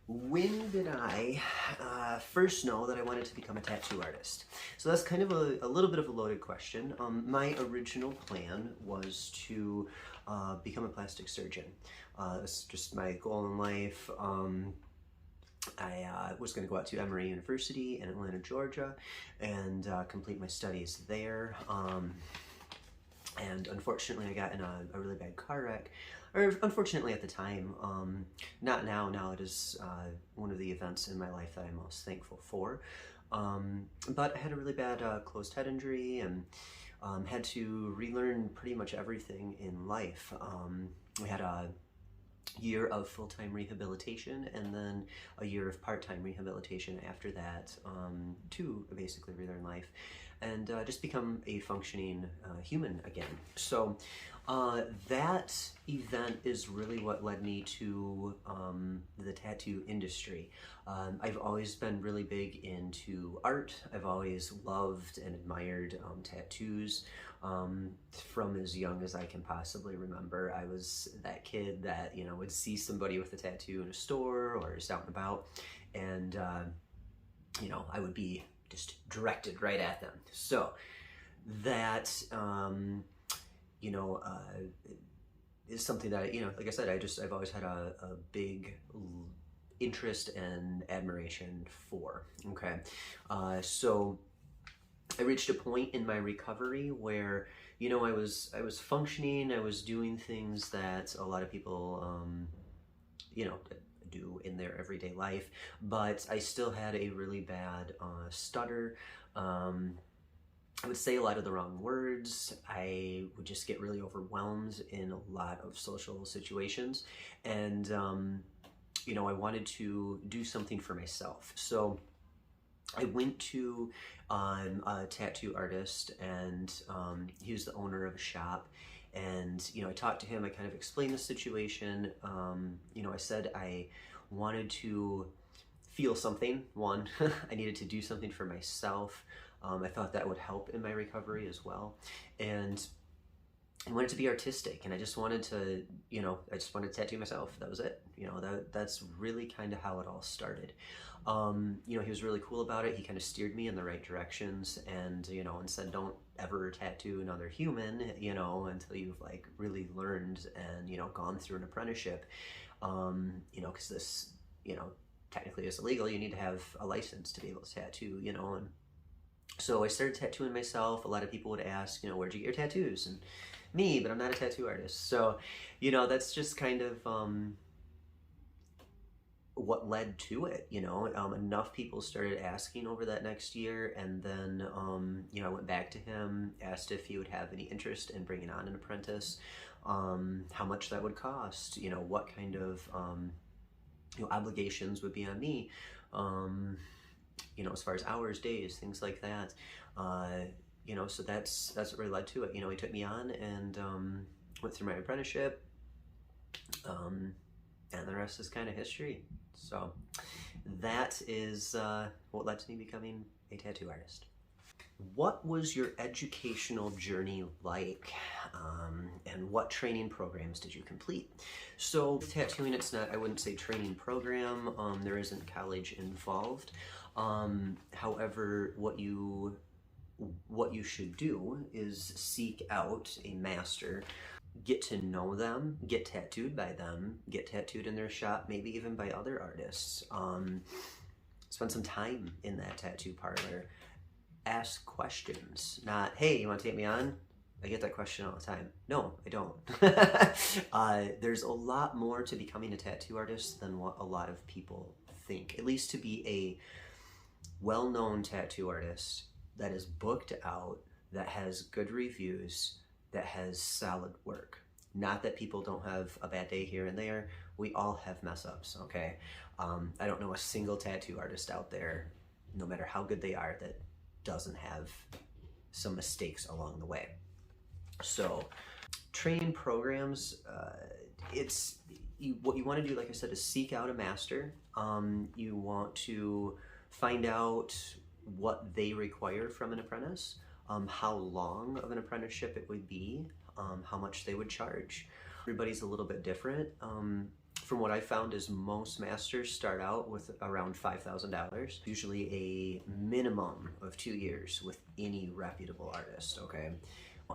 When did I first know that I wanted to become a tattoo artist? So that's kind of a little bit of a loaded question. My original plan was to become a plastic surgeon. It's just my goal in life. I was going to go out to Emory University in Atlanta, Georgia, and complete my studies there. And unfortunately, I got in a really bad car wreck. Or unfortunately at the time, not now. Now it is one of the events in my life that I'm most thankful for. But I had a really bad closed head injury and had to relearn pretty much everything in life. We had a year of full-time rehabilitation and then a year of part-time rehabilitation after that to basically relearn life and just become a functioning human again. So that event is really what led me to the tattoo industry. I've always been really big into art. I've always loved and admired tattoos. From as young as I can possibly remember. I was that kid that, you know, would see somebody with a tattoo in a store or just out and about, and, you know, I would be just directed right at them. So that, you know, is something that, you know, like I said, I've always had a big interest and admiration for, okay? So I reached a point in my recovery where, you know, I was functioning, I was doing things that a lot of people, you know, do in their everyday life, but I still had a really bad stutter. I would say a lot of the wrong words. I would just get really overwhelmed in a lot of social situations, and you know, I wanted to do something for myself. So I went to a tattoo artist, and he was the owner of a shop, and, you know, I talked to him. I kind of explained the situation. You know, I said I wanted to feel something. One, I needed to do something for myself. I thought that would help in my recovery as well, and I wanted to be artistic, and I just wanted to, you know, I just wanted to tattoo myself. That was it. You know, that's really kind of how it all started. You know, he was really cool about it. He kind of steered me in the right directions, and, you know, and said, don't ever tattoo another human, you know, until you've like really learned and, you know, gone through an apprenticeship. You know, because this, you know, technically is illegal. You need to have a license to be able to tattoo, you know. And so I started tattooing myself. A lot of people would ask, you know, where'd you get your tattoos? And me, but I'm not a tattoo artist. So, you know, that's just kind of what led to it, you know. Enough people started asking over that next year, and then, you know, I went back to him, asked if he would have any interest in bringing on an apprentice, how much that would cost, you know, what kind of, you know, obligations would be on me, you know, as far as hours, days, things like that. You know, so that's what really led to it. You know, he took me on and went through my apprenticeship, and the rest is kind of history. So that is what led to me becoming a tattoo artist. What was your educational journey like, and what training programs did you complete? So tattooing, it's not, I wouldn't say training program, there isn't college involved. However, what you should do is seek out a master, get to know them, get tattooed by them, get tattooed in their shop, maybe even by other artists. Spend some time in that tattoo parlor. Ask questions, not, hey, you want to take me on? I get that question all the time. No, I don't. There's a lot more to becoming a tattoo artist than what a lot of people think. At least to be a well-known tattoo artist that is booked out, that has good reviews, that has solid work. Not that people don't have a bad day here and there. We all have mess ups, okay? I don't know a single tattoo artist out there, no matter how good they are, that doesn't have some mistakes along the way. So training programs, what you want to do, like I said, is seek out a master. You want to find out what they require from an apprentice, how long of an apprenticeship it would be, how much they would charge. Everybody's a little bit different. From what I found is most masters start out with around $5,000, usually a minimum of 2 years with any reputable artist, okay?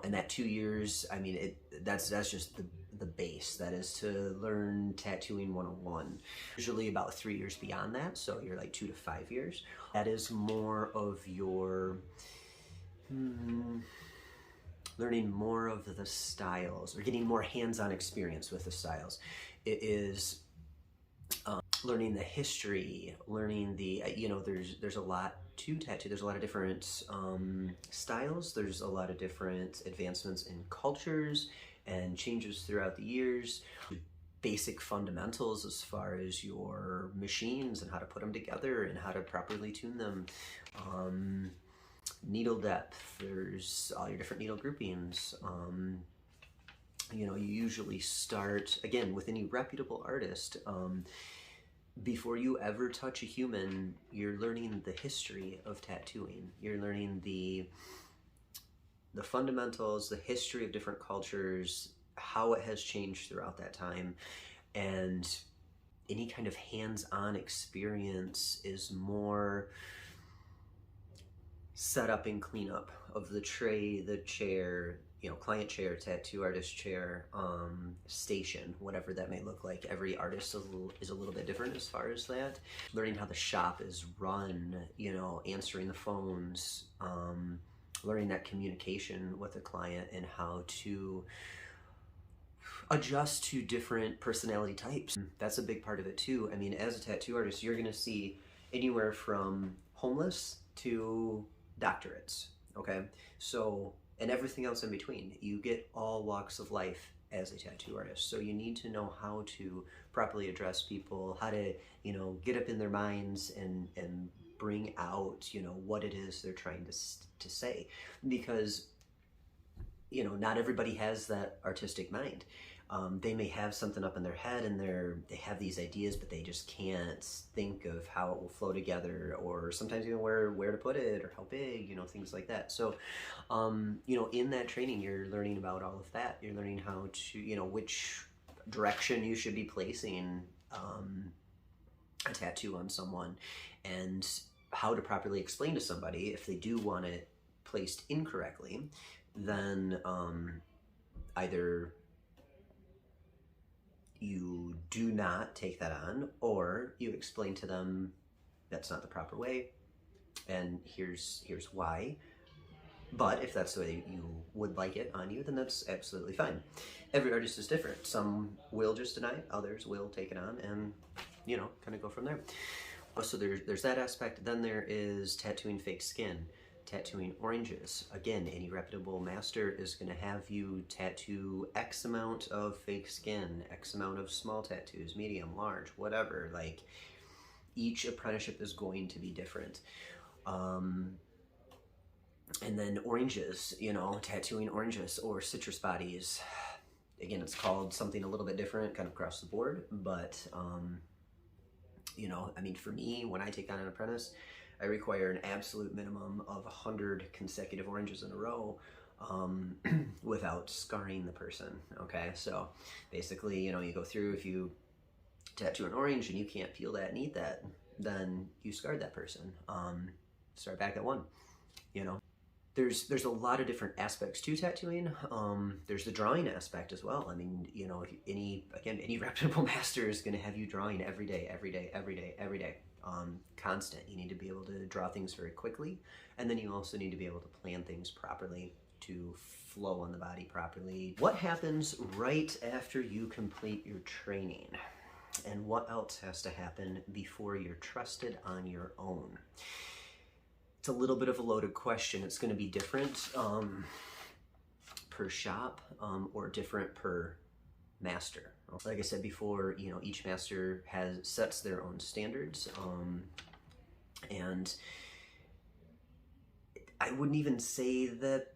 And that 2 years, I mean, that's just the base. That is to learn tattooing 101. Usually about 3 years beyond that, so you're like 2 to 5 years. That is more of your learning more of the styles, or getting more hands-on experience with the styles. It is learning the history, learning the, there's a lot to tattoo. There's a lot of different styles. There's a lot of different advancements in cultures and changes throughout the years. Basic fundamentals as far as your machines and how to put them together and how to properly tune them. Needle depth, there's all your different needle groupings. You usually start, again, with any reputable artist, before you ever touch a human, you're learning the history of tattooing. You're learning the fundamentals, the history of different cultures, how it has changed throughout that time, and any kind of hands-on experience is more setup and cleanup of the tray, the chair, client chair, tattoo artist chair, station, whatever that may look like. Every artist is a little bit different as far as that. Learning how the shop is run, answering the phones, learning that communication with the client and how to adjust to different personality types. That's a big part of it too. I mean, as a tattoo artist, you're gonna see anywhere from homeless to doctorates, okay? So, and everything else in between. You get all walks of life as a tattoo artist. So you need to know how to properly address people, how to, get up in their minds and bring out, what it is they're trying to say. Because, not everybody has that artistic mind. They may have something up in their head and they have these ideas, but they just can't think of how it will flow together, or sometimes even where to put it or how big, things like that. So, in that training, you're learning about all of that. You're learning how to, which direction you should be placing a tattoo on someone, and how to properly explain to somebody if they do want it placed incorrectly, then either you do not take that on, or you explain to them that's not the proper way, and here's why. But if that's the way you would like it on you, then that's absolutely fine. Every artist is different. Some will just deny it, others will take it on, and kind of go from there. So there's that aspect. Then there is tattooing fake skin, tattooing oranges. Again, any reputable master is going to have you tattoo X amount of fake skin, X amount of small tattoos, medium, large, whatever. Like, each apprenticeship is going to be different. And then oranges, tattooing oranges or citrus bodies. Again, it's called something a little bit different kind of across the board, but I mean, for me, when I take on an apprentice, I require an absolute minimum of 100 consecutive oranges in a row without scarring the person, okay? So basically, you go through, if you tattoo an orange and you can't peel that and eat that, then you scarred that person. Start back at 1, There's a lot of different aspects to tattooing. There's the drawing aspect as well. I mean, if any reputable master is going to have you drawing every day, constant. You need to be able to draw things very quickly, and then you also need to be able to plan things properly to flow on the body properly. What happens right after you complete your training, and what else has to happen before you're trusted on your own? It's a little bit of a loaded question. It's going to be different per shop or different per master. Like I said before, each master sets their own standards, and I wouldn't even say that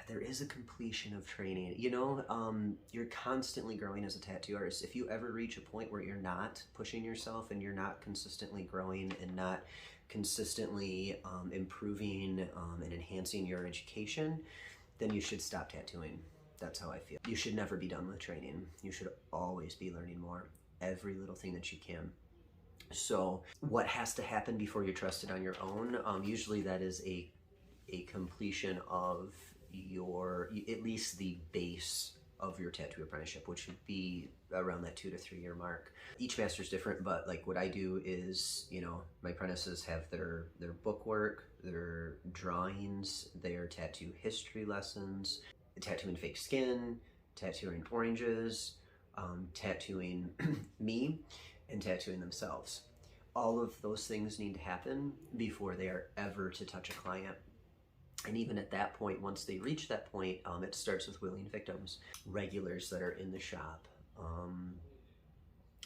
there is a completion of training. You're constantly growing as a tattoo artist. If you ever reach a point where you're not pushing yourself and you're not consistently growing and not consistently improving and enhancing your education, then you should stop tattooing. That's how I feel. You should never be done with training. You should always be learning more. every little thing that you can. So what has to happen before you're trusted on your own? Usually that is a completion of your, at least the base of your tattoo apprenticeship, which would be around that 2 to 3 year mark. Each master is different, but like what I do is, you know, my apprentices have their book work, their drawings, their tattoo history lessons, tattooing fake skin, tattooing oranges, tattooing me, and tattooing themselves. All of those things need to happen before they are ever to touch a client. And even at that point, once they reach that point, it starts with willing victims, regulars that are in the shop,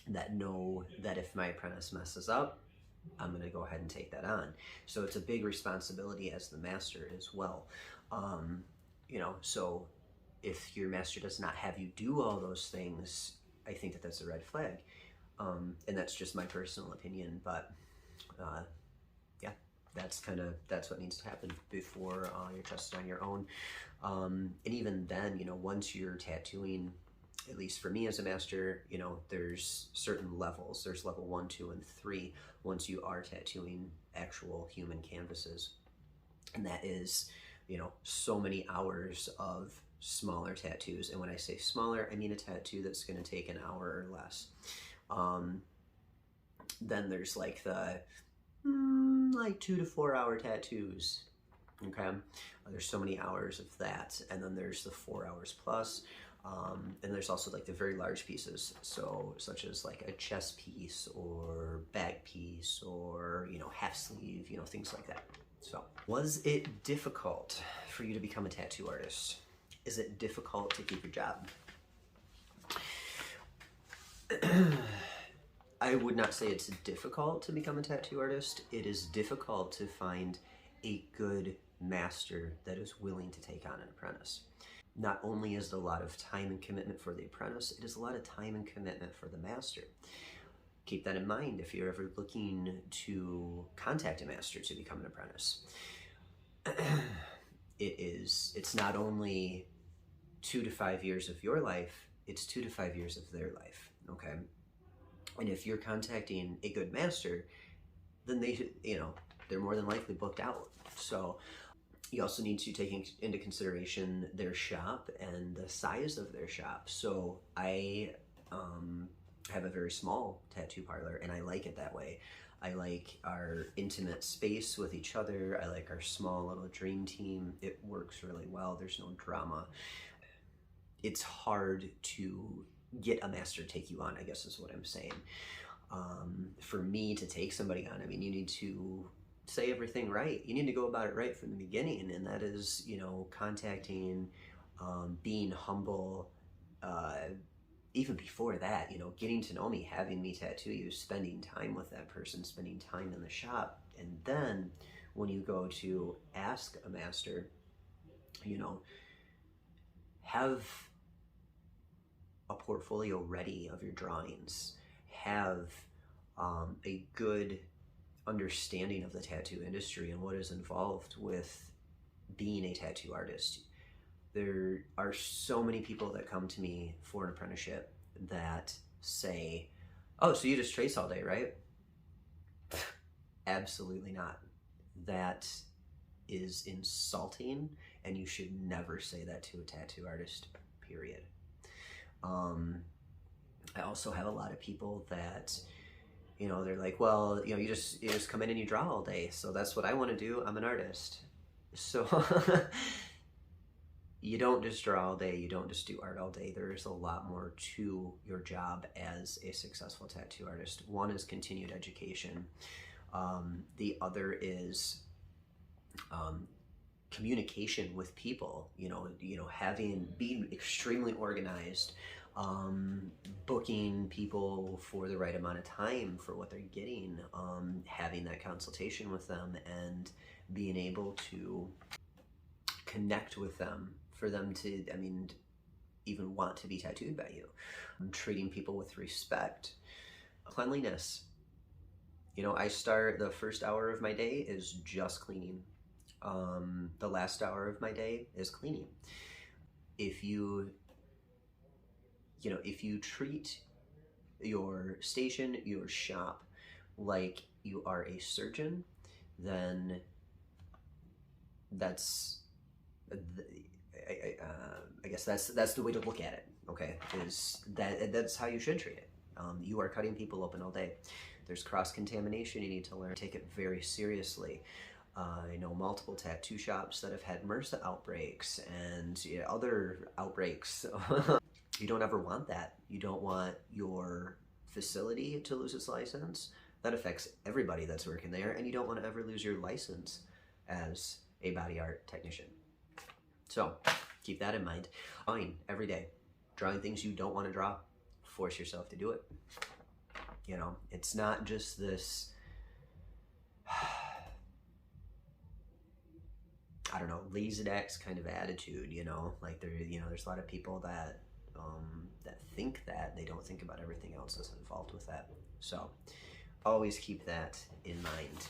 that know that if my apprentice messes up, I'm going to go ahead and take that on. So it's a big responsibility as the master as well. You know, so if your master does not have you do all those things, I think that that's a red flag. And that's just my personal opinion, but yeah, that's what needs to happen before you're trusted on your own. And even then, you know, once you're tattooing, at least for me as a master, you know, there's certain levels. There's level 1, 2, and 3 once you are tattooing actual human canvases. And that is, you know, so many hours of smaller tattoos. And when I say smaller, I mean a tattoo that's going to take an hour or less. Then there's like the like 2 to 4 hour tattoos. Okay, there's so many hours of that, and then there's the 4 hours plus. And there's also like the very large pieces, so such as like a chest piece or bag piece or, you know, half sleeve, you know, things like that. So was it difficult for you to become a tattoo artist? Is it difficult to keep your job? I would not say it's difficult to become a tattoo artist. It is difficult to find a good master that is willing to take on an apprentice. Not only is it a lot of time and commitment for the apprentice, it is a lot of time and commitment for the master. Keep that in mind if you're ever looking to contact a master to become an apprentice. It's not only 2 to 5 years of your life, it's 2 to 5 years of their life, okay? And if you're contacting a good master, then they, you know, they're more than likely booked out. So you also need to take into consideration their shop and the size of their shop. So I have a very small tattoo parlor, and I like it that way. I like our intimate space with each other. I like our small little dream team. It works really well. There's no drama. It's hard to get a master to take you on, I guess is what I'm saying. For me to take somebody on, I mean, you need to say everything right. You need to go about it right from the beginning, and that is, you know, contacting, being humble, even before that, you know, getting to know me, having me tattoo you, spending time with that person, spending time in the shop. And then when you go to ask a master, you know, have a portfolio ready of your drawings, have a good understanding of the tattoo industry and what is involved with being a tattoo artist. There are so many people that come to me for an apprenticeship that say, oh, so you just trace all day, right? Absolutely not. That is insulting, and you should never say that to a tattoo artist, period. I also have a lot of people that, you know, they're like, well, you know, you just come in and you draw all day, so that's what I want to do. I'm an artist. So you don't just draw all day, you don't just do art all day. There's a lot more to your job as a successful tattoo artist. One is continued education. The other is communication with people, being extremely organized, booking people for the right amount of time for what they're getting, having that consultation with them, and being able to connect with them for them to, even want to be tattooed by you. Treating people with respect. Cleanliness. I start, the first hour of my day is just cleaning. The last hour of my day is cleaning. If you treat your station, your shop, like you are a surgeon, then that's, I guess that's the way to look at it. Okay, is that's how you should treat it. You are cutting people open all day. There's cross contamination. You need to learn to take it very seriously. I know multiple tattoo shops that have had MRSA outbreaks and other outbreaks. You don't ever want that. You don't want your facility to lose its license. That affects everybody that's working there, and you don't want to ever lose your license as a body art technician. So keep that in mind. Drawing every day. Drawing things you don't want to draw. Force yourself to do it. You know, it's not just this, I don't know, lazy-dax kind of attitude, you know, like there's a lot of people that that think that they don't think about everything else that's involved with that. So always keep that in mind.